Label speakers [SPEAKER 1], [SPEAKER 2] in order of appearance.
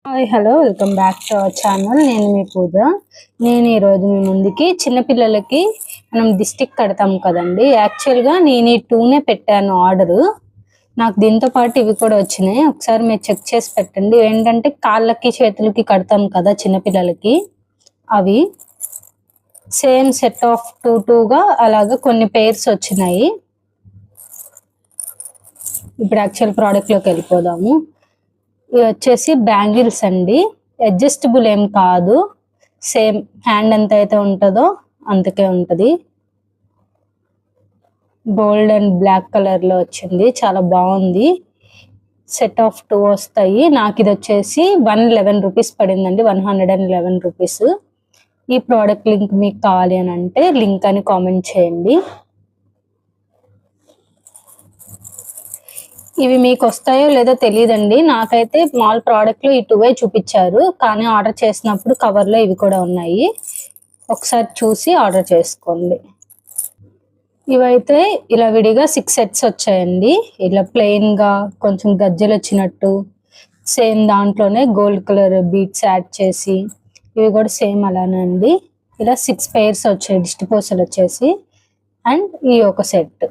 [SPEAKER 1] Hi hello welcome back to our channel. నేను మీ పూజ. నేను ఈరోజు మీ ముందుకి చిన్నపిల్లలకి మనం డిస్టిక్ కడతాం కదండి. యాక్చువల్గా నేను ఈ 2నే పెట్టాను ఆర్డరు. నాకు దీంతో పాటు ఇవి కూడా వచ్చినాయి. ఒకసారి మీరు చెక్ చేసి పెట్టండి. ఏంటంటే కాళ్ళకి చేతులకి కడతాం కదా చిన్నపిల్లలకి, అవి సేమ్ సెట్ ఆఫ్ టూగా అలాగా కొన్ని పేర్స్ వచ్చినాయి. ఇప్పుడు యాక్చువల్ ప్రోడక్ట్లోకి వెళ్ళిపోదాము. ఇవి వచ్చేసి బ్యాంగిల్స్ అండి. అడ్జస్టబుల్ ఏం కాదు, సేమ్ హ్యాండ్ ఎంత అయితే ఉంటుందో అంతకే ఉంటుంది. గోల్డ్ అండ్ బ్లాక్ కలర్లో వచ్చింది, చాలా బాగుంది. సెట్ ఆఫ్ 2 వస్తాయి. నాకు ఇది వచ్చేసి 111 రూపీస్ పడిందండి, 111 రూపీస్. ఈ ప్రోడక్ట్ లింక్ మీకు కావాలి అని అంటే లింక్ అని కామెంట్ చేయండి. ఇవి మీకు వస్తాయో లేదో తెలియదండి. నాకైతే మాల్ ప్రోడక్ట్లు ఈ 2 చూపించారు, కానీ ఆర్డర్ చేసినప్పుడు కవర్లో ఇవి కూడా ఉన్నాయి. ఒకసారి చూసి ఆర్డర్ చేసుకోండి. ఇవైతే ఇలా విడిగా 6 సెట్స్ వచ్చాయండి. ఇలా ప్లెయిన్గా కొంచెం గజ్జలు వచ్చినట్టు, సేమ్ దాంట్లోనే గోల్డ్ కలర్ బీట్స్ యాడ్ చేసి, ఇవి కూడా సేమ్ అలానే అండి. ఇలా 6 పేర్స్ వచ్చాయి దిష్టి పూసలు వచ్చేసి, అండ్ ఈ ఒక సెట్.